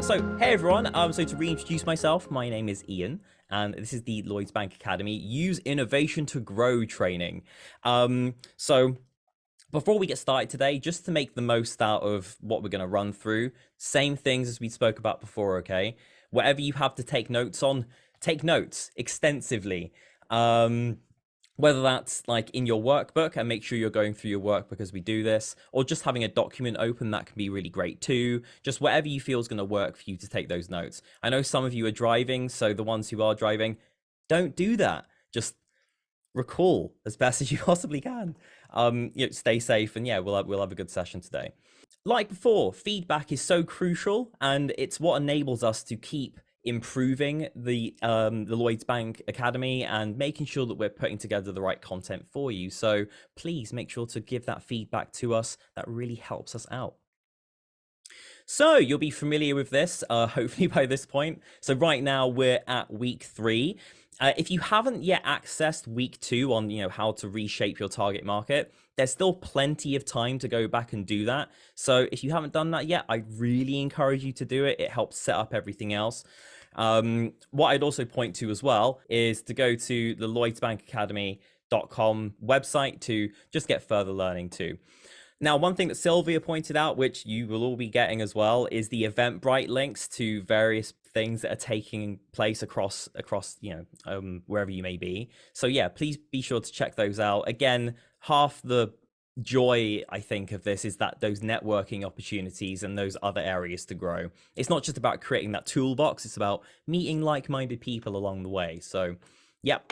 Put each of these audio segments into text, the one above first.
Hey everyone, so to reintroduce myself, my name is Ian, and this is the Lloyds Bank Academy Use Innovation to Grow training. So before we get started today, just to make the most out of what we're going to run through, same things as we spoke about before, okay? Whatever you have to take notes on, take notes extensively. Whether that's like in your workbook, and make sure you're going through your workbook as we do this, or just having a document open, that can be really great too. Just whatever you feel is going to work for you to take those notes. I know some of you are driving, so the ones who are driving, don't do that. Just recall as best as you possibly can. Stay safe, and yeah, we'll have a good session today. Like before, feedback is so crucial, and it's what enables us to keep improving the Lloyds Bank Academy and making sure that we're putting together the right content for you. So please make sure to give that feedback to us. That really helps us out. So you'll be familiar with this, hopefully by this point. So right now we're at week 3. If you haven't yet accessed week 2 on how to reshape your target market, there's still plenty of time to go back and do that. So if you haven't done that yet, I really encourage you to do it. It helps set up everything else. What I'd also point to as well is to go to the lloydsbankacademy.com website to just get further learning too. Now, one thing that Sylvia pointed out, which you will all be getting as well, is the Eventbrite links to various things that are taking place across wherever you may be. So yeah, please be sure to check those out. Again, half the joy, I think, of this is that those networking opportunities and those other areas to grow. It's not just about creating that toolbox, it's about meeting like-minded people along the way. So, yep.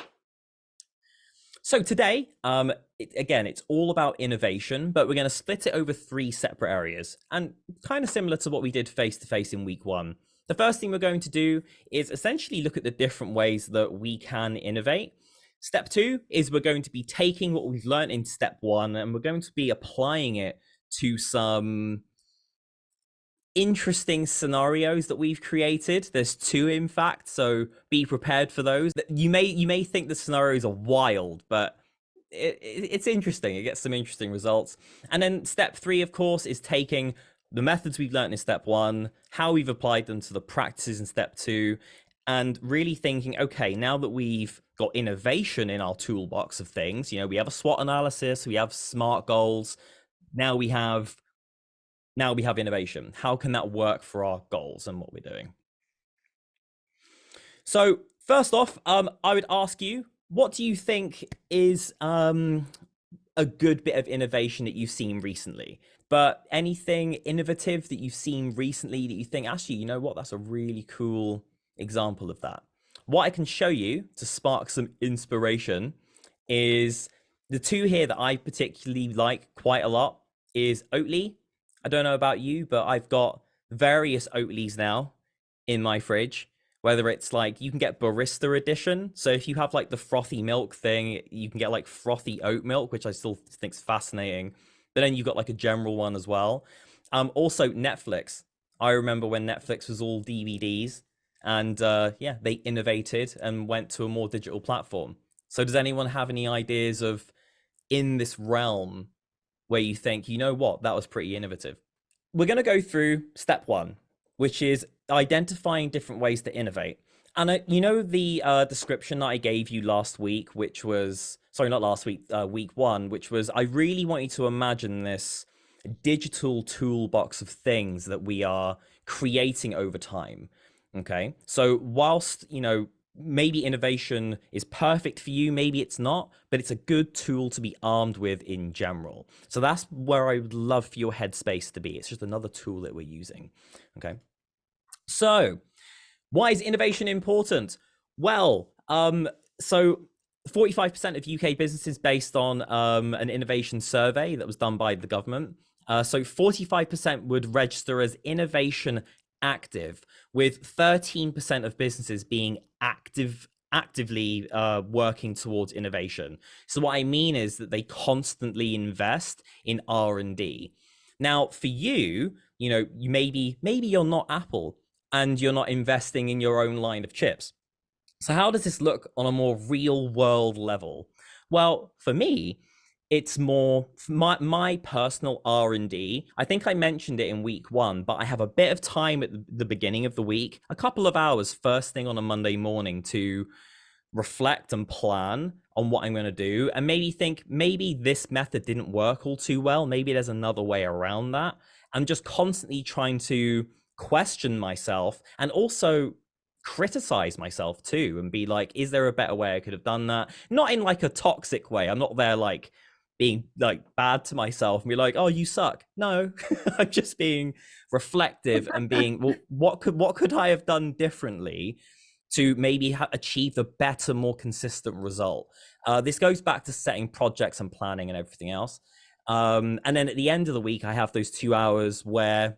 So today, again, it's all about innovation, but we're going to split it over 3 separate areas, and kind of similar to what we did face-to-face in week 1. The first thing we're going to do is essentially look at the different ways that we can innovate. Step 2 is we're going to be taking what we've learned in step 1, and we're going to be applying it to some interesting scenarios that we've created. There's 2, in fact, so be prepared for those. You may think the scenarios are wild, but it's interesting. It gets some interesting results. And then step 3, of course, is taking the methods we've learned in step 1, how we've applied them to the practices in step 2, and really thinking, okay, now that we've got innovation in our toolbox of things, we have a SWOT analysis, we have SMART goals, now we have innovation. How can that work for our goals and what we're doing? So first off, I would ask you, what do you think is a good bit of innovation that you've seen recently? But anything innovative that you've seen recently that you think, actually, you know what, that's a really cool example of that. What I can show you to spark some inspiration is the 2 here that I particularly like quite a lot is Oatly. I don't know about you, but I've got various Oatlys now in my fridge, whether it's like you can get barista edition. So if you have like the frothy milk thing, you can get like frothy oat milk, which I still think is fascinating. But then you've got like a general one as well. Also Netflix. I remember when Netflix was all DVDs, and yeah, they innovated and went to a more digital platform. So does anyone have any ideas of in this realm where you think, you know what, that was pretty innovative? We're going to go through step 1, which is identifying different ways to innovate. And the description that I gave you last week, which was, sorry, not last week, week 1, which was, I really want you to imagine this digital toolbox of things that we are creating over time. Okay, so whilst, maybe innovation is perfect for you, maybe it's not, but it's a good tool to be armed with in general. So that's where I would love for your headspace to be. It's just another tool that we're using. Okay, so why is innovation important? Well, so 45% of UK businesses, based on an innovation survey that was done by the government, so 45% would register as innovation active, with 13% of businesses being actively working towards innovation. So what I mean is that they constantly invest in R&D. Now, for you, you maybe you're not Apple and you're not investing in your own line of chips. So how does this look on a more real world level? Well, for me, it's more my personal R&D. I think I mentioned it in week 1, but I have a bit of time at the beginning of the week, a couple of hours first thing on a Monday morning to reflect and plan on what I'm going to do, and maybe think maybe this method didn't work all too well. Maybe there's another way around that. I'm just constantly trying to question myself and also criticize myself too, and be like, is there a better way I could have done that? Not in like a toxic way. I'm not there like being like bad to myself and be like, oh, you suck. No, I'm just being reflective and being, well, what could I have done differently to maybe achieve a better, more consistent result? This goes back to setting projects and planning and everything else. And then at the end of the week, I have those 2 hours where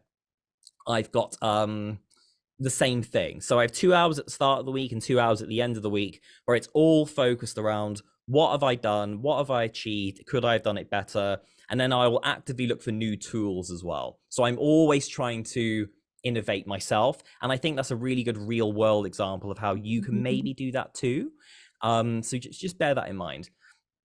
I've got the same thing. So I have 2 hours at the start of the week and 2 hours at the end of the week where it's all focused around what have I done? What have I achieved? Could I have done it better? And then I will actively look for new tools as well. So I'm always trying to innovate myself. And I think that's a really good real world example of how you can maybe do that too. So just bear that in mind.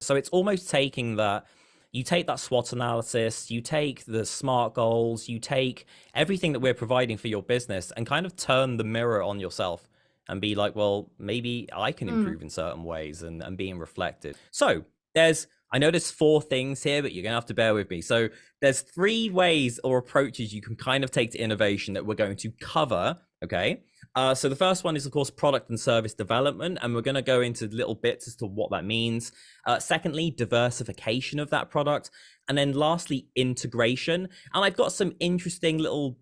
So it's almost taking that, you take that SWOT analysis, you take the SMART goals, you take everything that we're providing for your business and kind of turn the mirror on yourself and be like, well, maybe I can improve in certain ways, and being reflected. So I know there's 4 things here, but you're gonna have to bear with me. So there's 3 ways or approaches you can kind of take to innovation that we're going to cover, okay? So the first one is, of course, product and service development, and we're going to go into little bits as to what that means. Secondly, diversification of that product. And then lastly, integration. And I've got some interesting little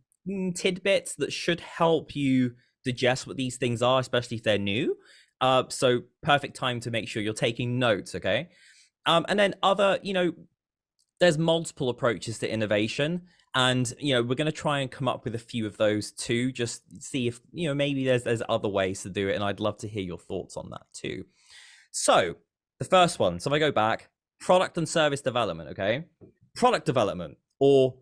tidbits that should help you digest what these things are, especially if they're new. So perfect time to make sure you're taking notes, okay? And then there's multiple approaches to innovation. And, we're going to try and come up with a few of those too, just see if, maybe there's other ways to do it. And I'd love to hear your thoughts on that too. So the first one, so if I go back, product and service development, okay? Product development, or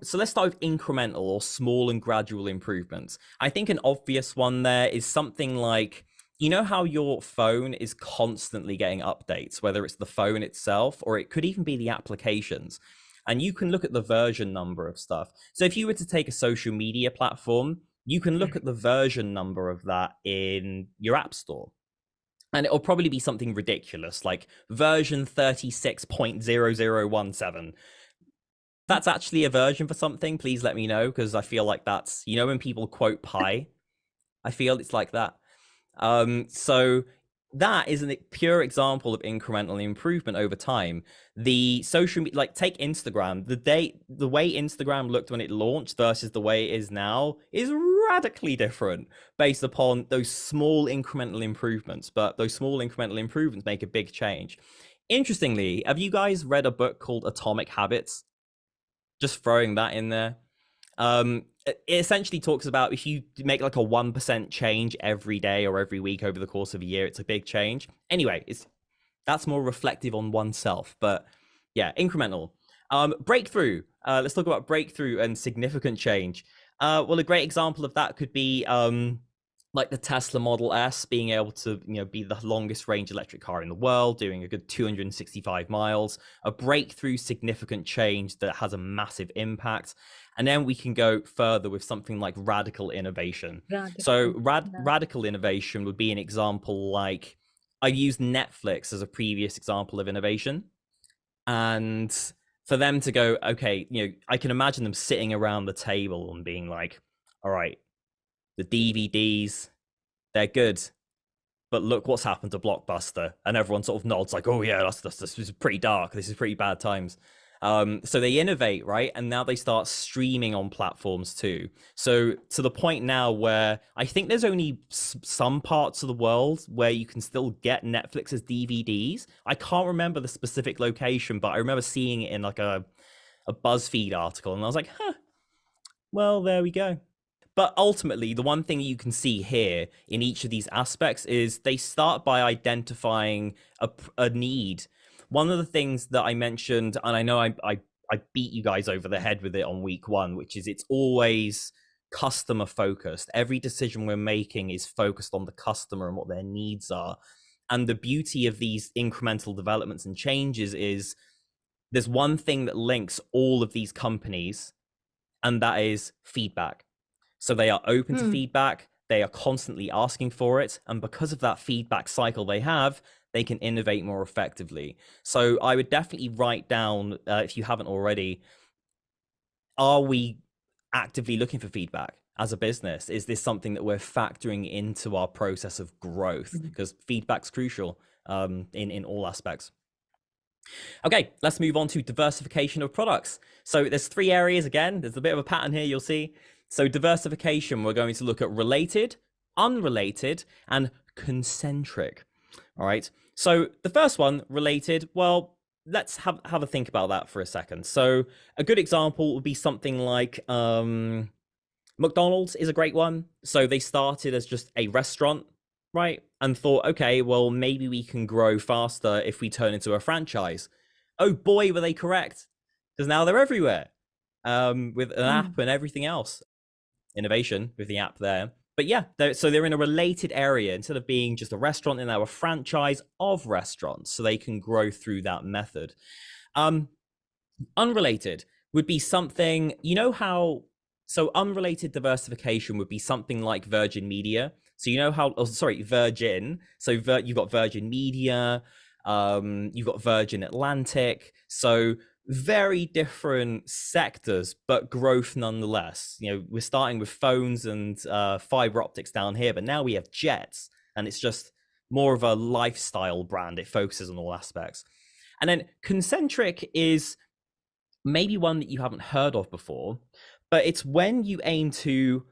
so let's start with incremental or small and gradual improvements. I think an obvious one there is something like, how your phone is constantly getting updates, whether it's the phone itself or it could even be the applications. And you can look at the version number of stuff. So if you were to take a social media platform, you can look at the version number of that in your app store. And it'll probably be something ridiculous, like version 36.0017. That's actually a version for something, please let me know, because I feel like that's, when people quote pi, I feel it's like that. So that is a pure example of incremental improvement over time. The social media, like take Instagram, the way Instagram looked when it launched versus the way it is now is radically different based upon those small incremental improvements. But those small incremental improvements make a big change. Interestingly, have you guys read a book called Atomic Habits? Just throwing that in there. It essentially talks about if you make like a 1% change every day or every week over the course of a year, it's a big change. Anyway, that's more reflective on oneself. But yeah, incremental. Breakthrough. Let's talk about breakthrough and significant change. Well, a great example of that could be like the Tesla Model S being able to, be the longest range electric car in the world, doing a good 265 miles, a breakthrough significant change that has a massive impact. And then we can go further with something like radical innovation. Radical innovation would be an example like, I used Netflix as a previous example of innovation. And for them to go, okay, I can imagine them sitting around the table and being like, all right, the DVDs, they're good, but look what's happened to Blockbuster. And everyone sort of nods like, oh yeah, this is pretty dark. This is pretty bad times. So they innovate, right? And now they start streaming on platforms too. So to the point now where I think there's only some parts of the world where you can still get Netflix as DVDs. I can't remember the specific location, but I remember seeing it in like a BuzzFeed article. And I was like, well, there we go. But ultimately, the one thing you can see here in each of these aspects is they start by identifying a need. One of the things that I mentioned, and I know I beat you guys over the head with it on week 1, which is it's always customer focused. Every decision we're making is focused on the customer and what their needs are. And the beauty of these incremental developments and changes is there's one thing that links all of these companies, and that is feedback. So they are open to feedback. They are constantly asking for it. And because of that feedback cycle they have, they can innovate more effectively. So I would definitely write down, if you haven't already, are we actively looking for feedback as a business? Is this something that we're factoring into our process of growth? Because feedback's crucial in all aspects. Okay, let's move on to diversification of products. So there's 3 areas. Again, there's a bit of a pattern here, you'll see. So diversification, we're going to look at related, unrelated, and concentric. All right. So the first one, related, well, let's have a think about that for a second. So a good example would be something like McDonald's is a great one. So they started as just a restaurant, right? And thought, okay, well, maybe we can grow faster if we turn into a franchise. Oh boy, were they correct. Because now they're everywhere with an app and everything else. Innovation with the app there. But yeah, they're in a related area. Instead of being just a restaurant, they're now a franchise of restaurants. So they can grow through that method. Unrelated would be something, you know how, so unrelated diversification would be something like Virgin Media. So you know how, Virgin. So you've got Virgin Media, you've got Virgin Atlantic. So very different sectors, but growth nonetheless. You know, we're starting with phones and fiber optics down here, but now we have jets, and it's just more of a lifestyle brand. It focuses on all aspects. And then concentric is maybe one that you haven't heard of before, but it's when you aim to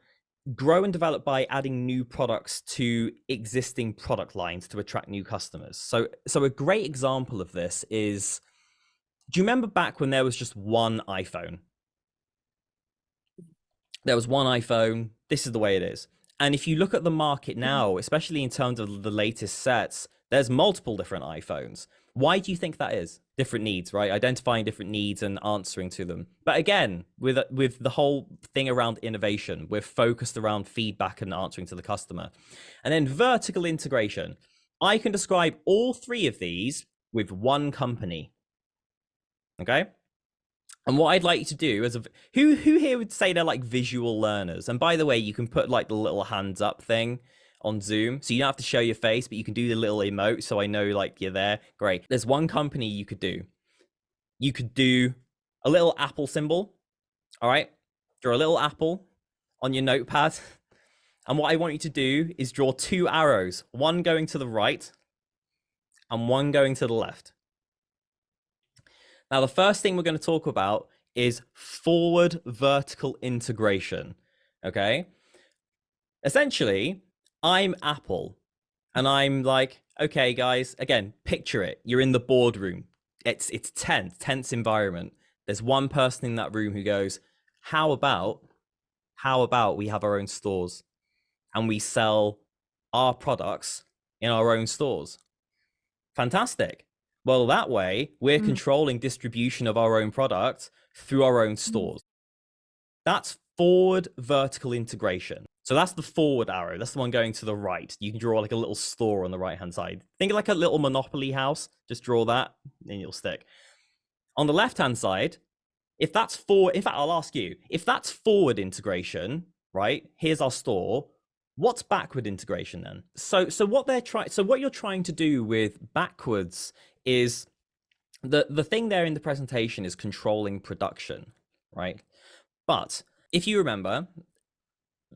grow and develop by adding new products to existing product lines to attract new customers. So a great example of this is, do you remember back when there was just one iPhone? There was one iPhone. This is the way it is. And if you look at the market now, especially in terms of the latest sets, there's multiple different iPhones. Why do you think that is? Different needs, right? Identifying different needs and answering to them. But again, with the whole thing around innovation, we're focused around feedback and answering to the customer. And then vertical integration. I can describe all 3 of these with one company. Okay? And what I'd like you to do is, who here would say they're like visual learners? And by the way, you can put like the little hands up thing on Zoom, so you don't have to show your face, but you can do the little emote so I know like you're there. Great. There's one company you could do. You could do a little apple symbol. All right. Draw a little apple on your notepad. And what I want you to do is draw 2 arrows, one going to the right and one going to the left. Now, the first thing we're going to talk about is forward vertical integration. Okay. Essentially, I'm Apple, and I'm like, okay, guys, again, picture it. You're in the boardroom. It's tense environment. There's one person in that room who goes, how about we have our own stores and we sell our products in our own stores? Fantastic. Well, that way we're controlling distribution of our own product through our own stores. That's forward vertical integration. So that's the forward arrow. That's the one going to the right. You can draw like a little store on the right-hand side. Think of like a little Monopoly house. Just draw that and you'll stick. On the left-hand side, if that's forward, in fact, I'll ask you, if that's forward integration, right? Here's our store. What's backward integration then? So what you're trying to do with backwards is the thing there in the presentation is controlling production, right? But if you remember,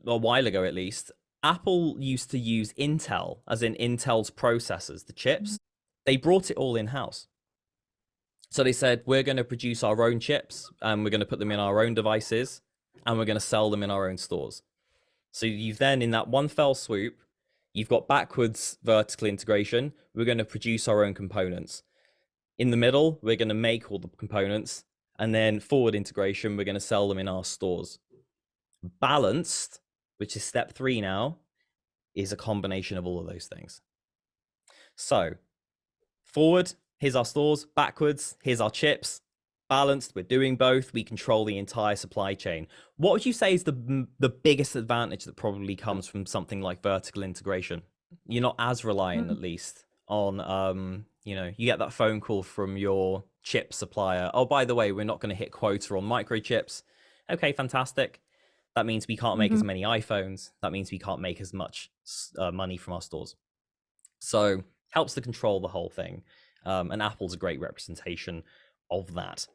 a while ago at least, Apple used to use Intel, as in Intel's processors, the chips. They brought it all in-house. So they said, we're going to produce our own chips and we're going to put them in our own devices and we're going to sell them in our own stores. So you've then, in that one fell swoop, you've got backwards vertical integration. We're going to produce our own components. In the middle, we're going to make all the components. And then forward integration, we're going to sell them in our stores. Balanced, which is step 3 now, is a combination of all of those things. So forward, here's our stores. Backwards, here's our chips. Balanced, we're doing both. We control the entire supply chain. What would you say is the biggest advantage that probably comes from something like vertical integration? You're not as reliant, at least, on you get that phone call from your chip supplier. Oh, by the way, we're not going to hit quota on microchips. Okay, fantastic. That means we can't make as many iPhones. That means we can't make as much money from our stores. So helps to control the whole thing. And Apple's a great representation of that.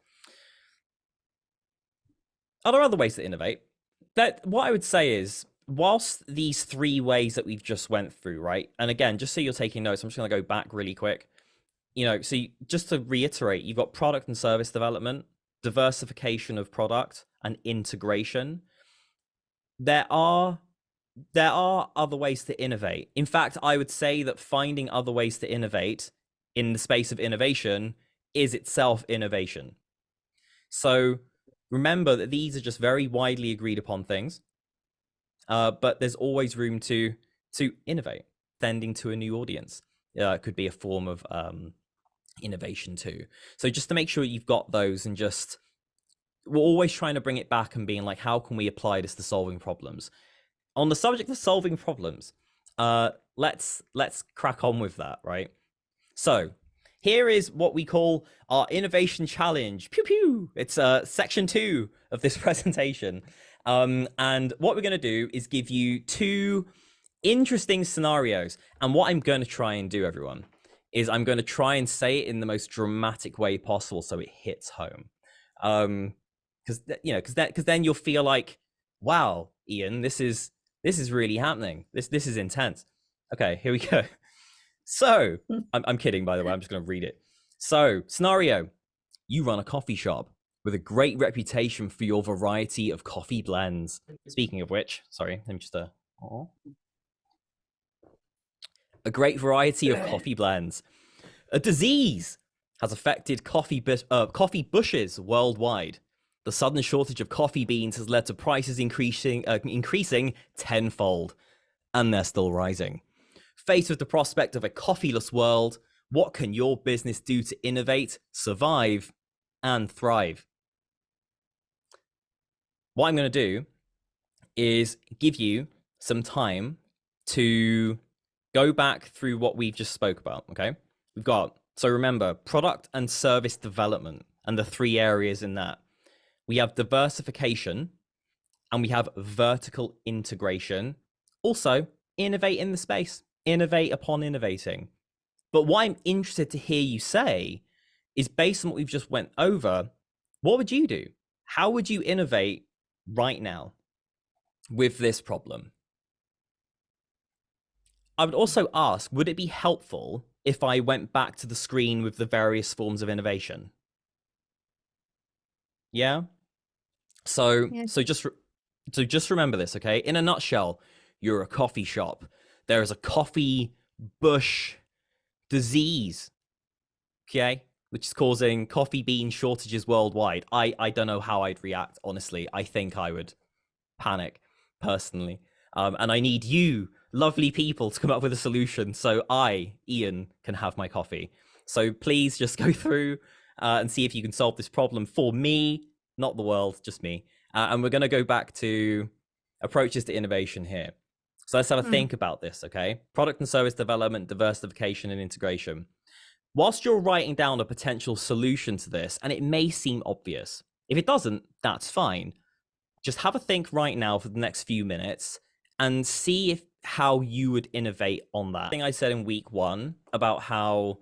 Are there other ways to innovate? That what I would say is, whilst these three ways that we've just went through, right? And again, just so you're taking notes, I'm just going to go back really quick. Just to reiterate, you've got product and service development, diversification of product, and integration. There are other ways to innovate. In fact, I would say that finding other ways to innovate in the space of innovation is itself innovation. So remember that these are just very widely agreed upon things, but there's always room to innovate, tending to a new audience. It could be a form of innovation too. So just to make sure you've got those, and we're always trying to bring it back and being like, how can we apply this to solving problems? On the subject of solving problems, let's crack on with that, right? So here is what we call our innovation challenge. Pew pew. It's section 2 of this presentation. And what we're going to do is give you 2 interesting scenarios. And what I'm going to try and do, everyone, is I'm going to try and say it in the most dramatic way possible so it hits home. Because then you'll feel like, wow, Ian, this is really happening. This is intense. Okay, here we go. So I'm kidding, by the way. I'm just going to read it. So scenario: you run a coffee shop with a great reputation for your variety of coffee blends. Speaking of which, sorry, let me just a great variety of coffee blends. A disease has affected coffee bushes worldwide. The sudden shortage of coffee beans has led to prices increasing tenfold, and they're still rising. Faced with the prospect of a coffeeless world, what can your business do to innovate, survive, and thrive? What I'm going to do is give you some time to go back through what we've just spoke about, okay? So remember, product and service development and the 3 areas in that. We have diversification, and we have vertical integration. Also, innovate in the space, innovate upon innovating. But what I'm interested to hear you say is, based on what we've just went over, what would you do? How would you innovate right now with this problem? I would also ask, would it be helpful if I went back to the screen with the various forms of innovation? Yeah? So just remember this, okay? In a nutshell, you're a coffee shop. There is a coffee bush disease, okay, which is causing coffee bean shortages worldwide. I don't know how I'd react, honestly. I think I would panic personally. And I need you, lovely people, to come up with a solution so I, Ian, can have my coffee. So please just go through and see if you can solve this problem for me, not the world, just me. And we're going to go back to approaches to innovation here. So let's have a think about this, okay? Product and service development, diversification, and integration. Whilst you're writing down a potential solution to this, and it may seem obvious, if it doesn't, that's fine. Just have a think right now for the next few minutes and see how you would innovate on that. I think I said in week 1 about how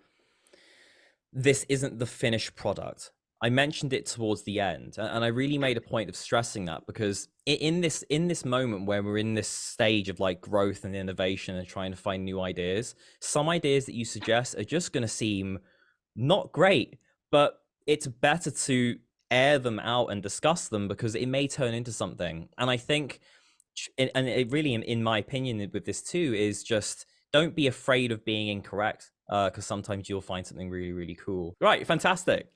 this isn't the finished product. I mentioned it towards the end, and I really made a point of stressing that, because in this moment where we're in this stage of like growth and innovation and trying to find new ideas, some ideas that you suggest are just going to seem not great, but it's better to air them out and discuss them, because it may turn into something. And I think, and it really, in my opinion, with this too, is just don't be afraid of being incorrect, because sometimes you'll find something really, really cool. Right, fantastic.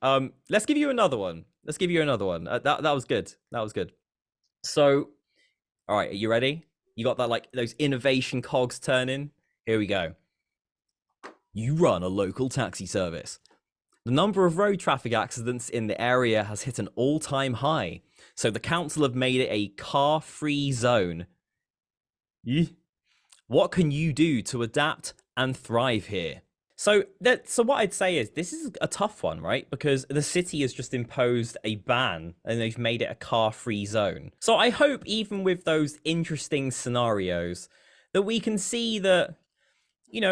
Let's give you another one. That was good. That was good. So, all right, are you ready? You got that, like those innovation cogs turning? Here we go. You run a local taxi service. The number of road traffic accidents in the area has hit an all-time high, so the council have made it a car-free zone. What can you do to adapt and thrive here? So what I'd say is this is a tough one, right? Because the city has just imposed a ban and they've made it a car-free zone. So I hope even with those interesting scenarios that we can see that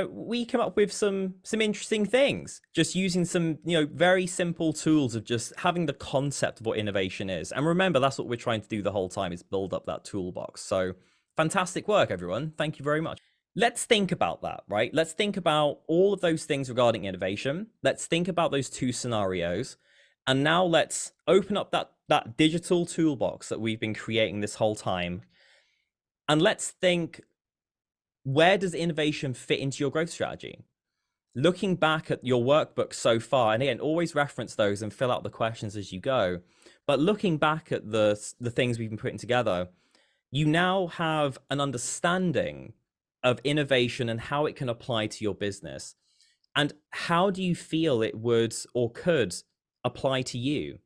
we come up with some interesting things just using some very simple tools of just having the concept of what innovation is. And remember, that's what we're trying to do the whole time, is build up that toolbox. So fantastic work, everyone. Thank you very much. Let's think about that, right? Let's think about all of those things regarding innovation. Let's think about those two scenarios. And now let's open up that digital toolbox that we've been creating this whole time. And let's think, where does innovation fit into your growth strategy? Looking back at your workbook so far, and again, always reference those and fill out the questions as you go. But looking back at the things we've been putting together, you now have an understanding of innovation and how it can apply to your business. And how do you feel it would or could apply to you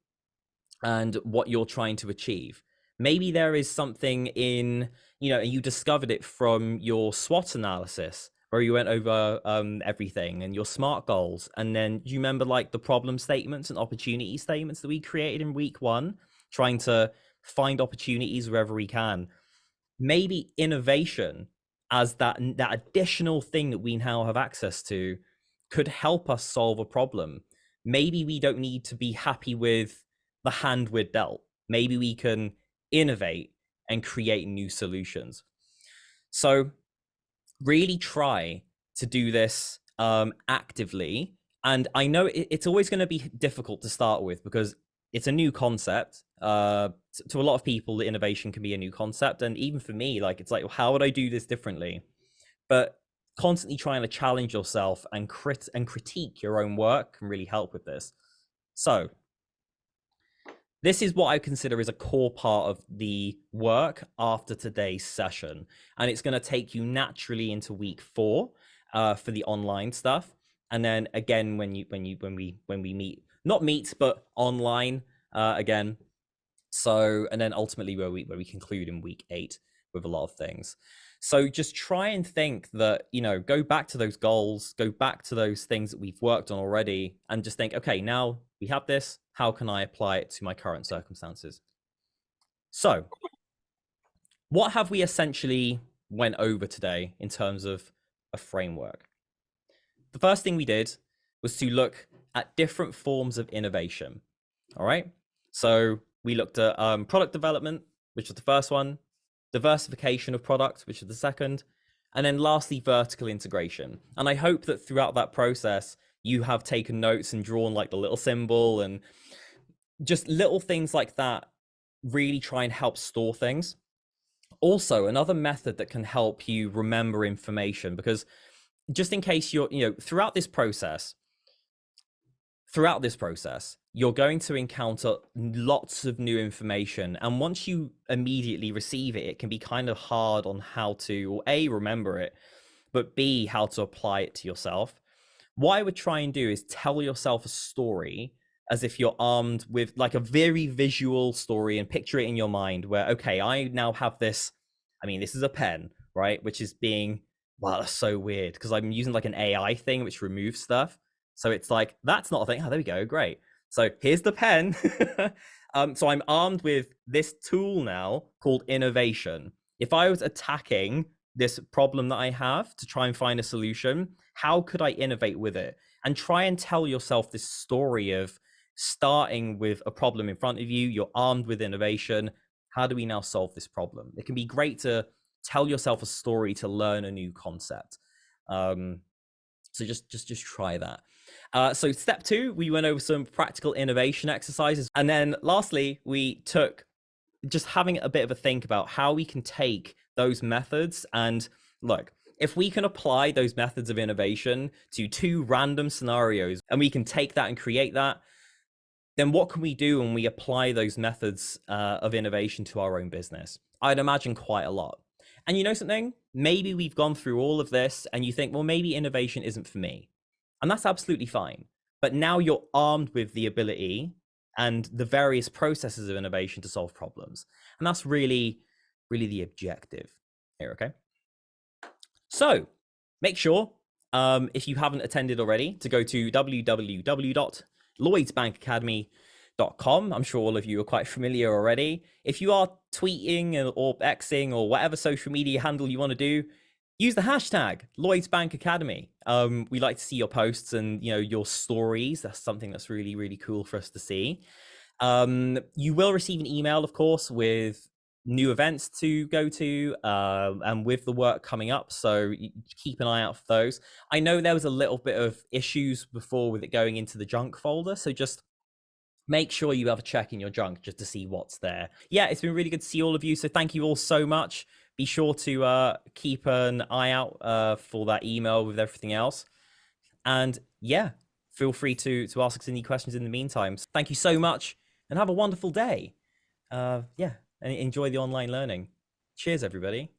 and what you're trying to achieve? Maybe there is something in, you discovered it from your SWOT analysis where you went over everything and your SMART goals. And then do you remember like the problem statements and opportunity statements that we created in week 1, trying to find opportunities wherever we can? Maybe innovation as that additional thing that we now have access to could help us solve a problem. Maybe we don't need to be happy with the hand we're dealt. Maybe we can innovate and create new solutions. So really try to do this actively. And I know it's always going to be difficult to start with because it's a new concept. To a lot of people, the innovation can be a new concept. And even for me, like, it's like, how would I do this differently? But constantly trying to challenge yourself and critique your own work can really help with this. So this is what I consider is a core part of the work after today's session. And it's going to take you naturally into week 4 for the online stuff. And then again, when we meet, not meet, but online again. So, and then ultimately where we conclude in week 8 with a lot of things. So just try and think that, go back to those goals, go back to those things that we've worked on already, and just think, okay, now we have this, how can I apply it to my current circumstances? So what have we essentially went over today in terms of a framework? The first thing we did was to look at different forms of innovation. All right. So we looked at product development, which was the first one, diversification of product, which is the second, and then lastly, vertical integration. And I hope that throughout that process, you have taken notes and drawn like the little symbol and just little things like that really try and help store things. Also, another method that can help you remember information, because just in case you're, throughout this process, you're going to encounter lots of new information. And once you immediately receive it, it can be kind of hard on how to, or A, remember it, but B, how to apply it to yourself. What I would try and do is tell yourself a story as if you're armed with like a very visual story, and picture it in your mind where, okay, I now have this, this is a pen, right? Which is being, wow, that's so weird because I'm using like an AI thing which removes stuff. So it's like, that's not a thing. Oh, there we go. Great. So here's the pen. So I'm armed with this tool now called innovation. If I was attacking this problem that I have to try and find a solution, how could I innovate with it? And try and tell yourself this story of starting with a problem in front of you. You're armed with innovation. How do we now solve this problem? It can be great to tell yourself a story to learn a new concept. So just try that. So step 2, we went over some practical innovation exercises. And then lastly, we took just having a bit of a think about how we can take those methods and look, if we can apply those methods of innovation to 2 random scenarios and we can take that and create that, then what can we do when we apply those methods of innovation to our own business? I'd imagine quite a lot. And you know something? Maybe we've gone through all of this and you think, well, maybe innovation isn't for me. And that's absolutely fine. But now you're armed with the ability and the various processes of innovation to solve problems. And that's really, really the objective here, okay? So make sure if you haven't attended already, to go to www.lloydsbankacademy.com. I'm sure all of you are quite familiar already. If you are tweeting or Xing or whatever social media handle you want to do, use the hashtag Lloyds Bank Academy. We like to see your posts and your stories. That's something that's really, really cool for us to see. You will receive an email, of course, with new events to go to and with the work coming up, so keep an eye out for those. I know there was a little bit of issues before with it going into the junk folder, so just make sure you have a check in your junk just to see what's there. Yeah, it's been really good to see all of you, so thank you all so much. Be sure to keep an eye out for that email with everything else, and yeah, feel free to ask us any questions in the meantime. So thank you so much and have a wonderful day. Yeah, and enjoy the online learning. Cheers, everybody.